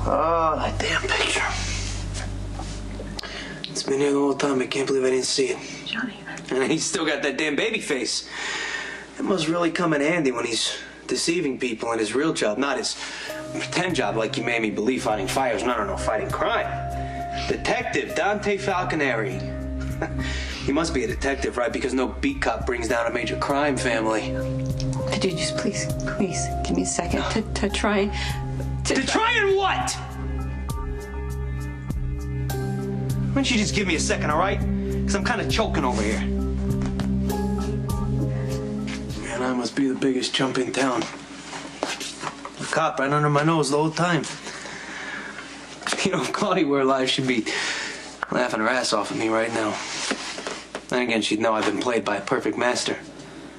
Oh, that damn picture. It's been here the whole time. I can't believe I didn't see it. Johnny. And he's still got that damn baby face. It must really come in handy when he's deceiving people in his real job, not his pretend job like you made me believe fighting fires. No, fighting crime. Detective Dante Falconeri. He must be a detective, right? Because no beat cop brings down a major crime family. Could you just please give me a second to try To try and what? Why don't you just give me a second, all right? Because I'm kind of choking over here. Man, I must be the biggest chump in town. A cop right under my nose the whole time. You know, if Claudia were alive, she'd be laughing her ass off at me right now. Then again, she'd know I've been played by a perfect master.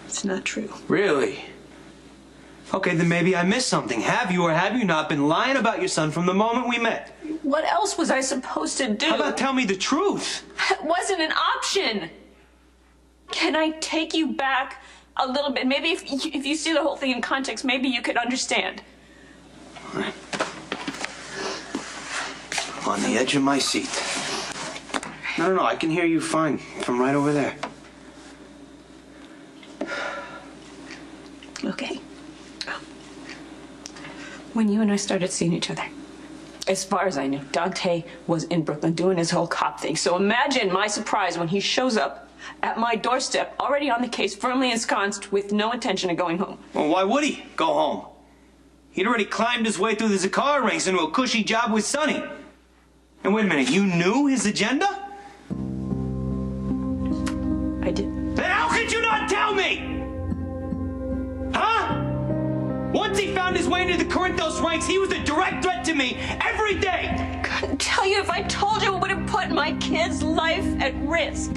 It's not true. Really? Okay, then maybe I missed something. Have you or have you not been lying about your son from the moment we met? What else was I supposed to do? How about tell me the truth? It wasn't an option. Can I take you back a little bit? Maybe if you see the whole thing in context, maybe you could understand. All right. I'm on the edge of my seat. No, I can hear you fine from right over there. Okay. When you and I started seeing each other, as far as I knew, Dante was in Brooklyn doing his whole cop thing. So imagine my surprise when he shows up at my doorstep, already on the case, firmly ensconced, with no intention of going home. Well, why would he go home? He'd already climbed his way through the Zakar ranks into a cushy job with Sonny. And wait a minute, you knew his agenda? I did. Then how could you not tell me? Huh? Once he found his way into the Corinthos ranks, he was a direct threat to me every day. I couldn't tell you. If I told you, it would have put my kid's life at risk.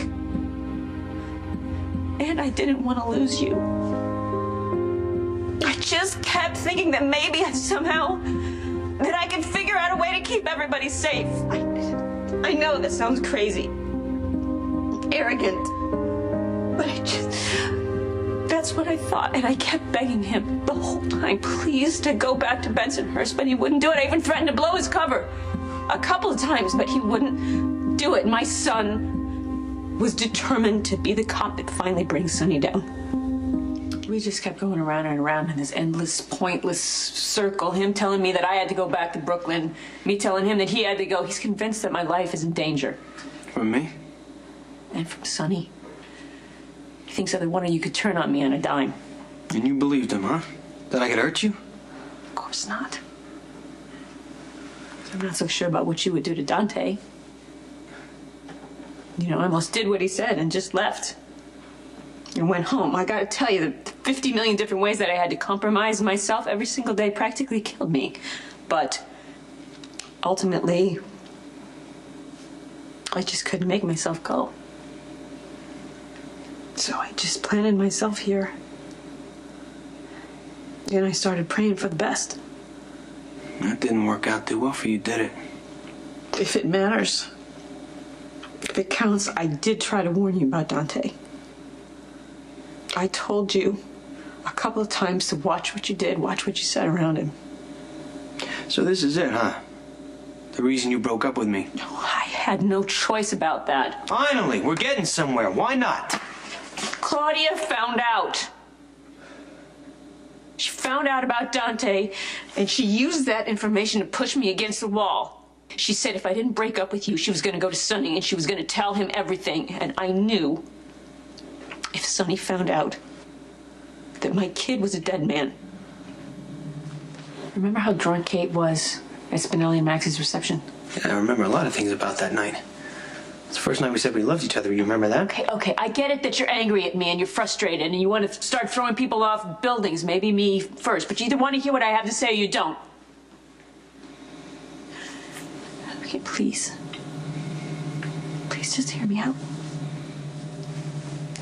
And I didn't want to lose you. I just kept thinking that maybe somehow that I could figure out a way to keep everybody safe. I know that sounds crazy, arrogant, but that's what I thought, and I kept begging him the whole time, please, to go back to Bensonhurst, but he wouldn't do it. I even threatened to blow his cover a couple of times, but he wouldn't do it. My son was determined to be the cop that finally brings Sonny down. We just kept going around and around in this endless, pointless circle. Him telling me that I had to go back to Brooklyn, me telling him that he had to go. He's convinced that my life is in danger. From me? And from Sonny. He thinks either one of you could turn on me on a dime. And you believed him, huh? That I could hurt you? Of course not. I'm not so sure about what you would do to Dante. You know, I almost did what he said and just left. And went home. I gotta tell you, the 50 million different ways that I had to compromise myself every single day practically killed me. But ultimately, I just couldn't make myself go. So I just planted myself here. And I started praying for the best. That didn't work out too well for you, did it? If it matters, if it counts, I did try to warn you about Dante. I told you a couple of times to watch what you did, watch what you said around him. So this is it, huh? The reason you broke up with me? No, I had no choice about that. Finally, we're getting somewhere. Why not? Claudia found out. She found out about Dante, and she used that information to push me against the wall. She said if I didn't break up with you, she was going to go to Sonny, and she was going to tell him everything. And I knew if Sonny found out that my kid was a dead man. Remember how drunk Kate was at Spinelli and Max's reception? Yeah, I remember a lot of things about that night. It's the first night we said we loved each other. You remember that? Okay, I get it that you're angry at me and you're frustrated and you want to start throwing people off buildings, maybe me first, but you either want to hear what I have to say or you don't. Okay, please. Please just hear me out.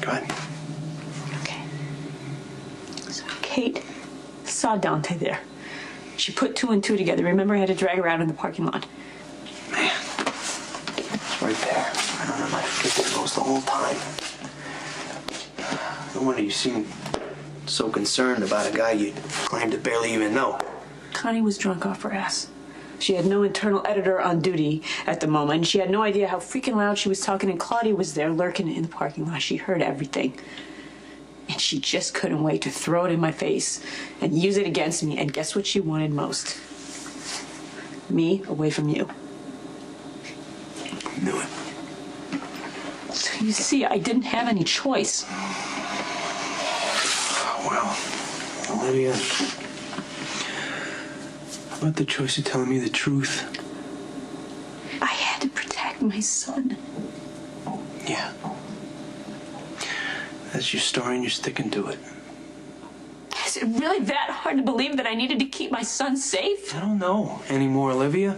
Go ahead. Okay. So Kate saw Dante there. She put two and two together. Remember, I had to drag her out in the parking lot. Man, it's right there. I don't know, my fingers closed the whole time. No wonder you seem so concerned about a guy you claim to barely even know. Connie was drunk off her ass. She had no internal editor on duty at the moment. She had no idea how freaking loud she was talking, and Claudia was there lurking in the parking lot. She heard everything. And she just couldn't wait to throw it in my face and use it against me. And guess what she wanted most? Me away from you. Knew it. So you see, I didn't have any choice. Well, Olivia, how about the choice of telling me the truth? I had to protect my son. Yeah. That's your story and you're sticking to it. Is it really that hard to believe that I needed to keep my son safe? I don't know anymore, Olivia.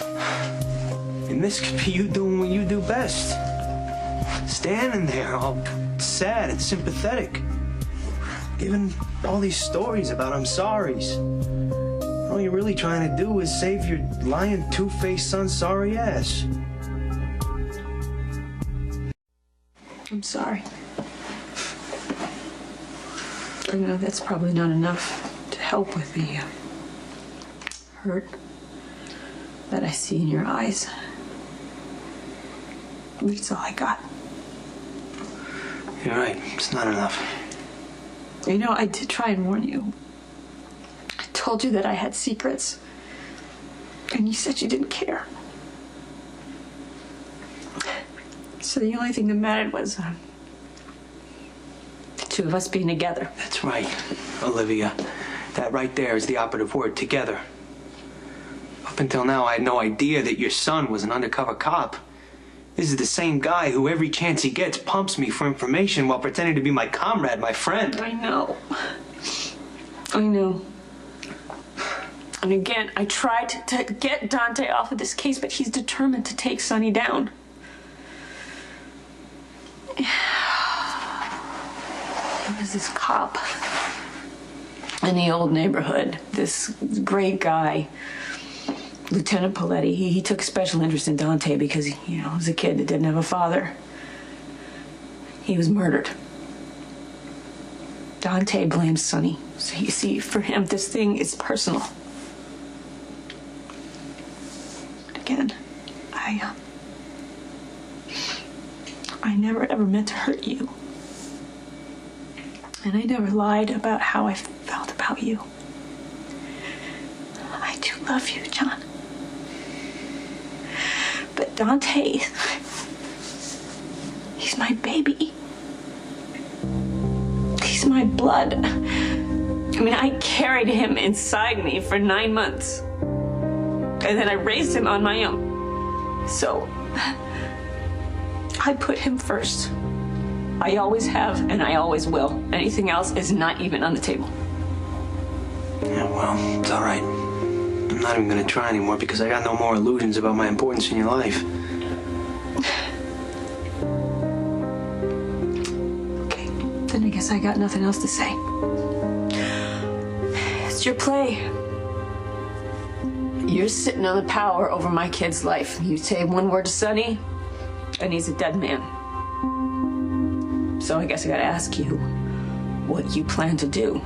And this could be you doing what you do best. Standing there all sad and sympathetic. Giving all these stories about I'm sorries. All you're really trying to do is save your lying, two-faced son's sorry ass. I'm sorry. I know that's probably not enough to help with the hurt that I see in your eyes. But it's all I got. You're right, it's not enough. You know, I did try and warn you. I told you that I had secrets. And you said you didn't care. So the only thing that mattered was the two of us being together. That's right, Olivia. That right there is the operative word, together. Up until now, I had no idea that your son was an undercover cop. This is the same guy who every chance he gets pumps me for information while pretending to be my comrade, my friend. I know. I know. And again, I tried to get Dante off of this case, but he's determined to take Sonny down. There was this cop in the old neighborhood, this great guy, Lieutenant Paletti. He took special interest in Dante because he was a kid that didn't have a father. He was murdered. Dante blames Sonny. So you see, for him, this thing is personal. But again, I never ever meant to hurt you. And I never lied about how I felt about you. I do love you, John. But Dante, he's my baby. He's my blood. I mean, I carried him inside me for 9 months. And then I raised him on my own. So, I put him first. I always have, and I always will. Anything else is not even on the table. Yeah, well, it's all right. I'm not even gonna try anymore because I got no more illusions about my importance in your life. Okay, then I guess I got nothing else to say. It's your play. You're sitting on the power over my kid's life. You say one word to Sonny, and he's a dead man. So I guess I gotta ask you what you plan to do.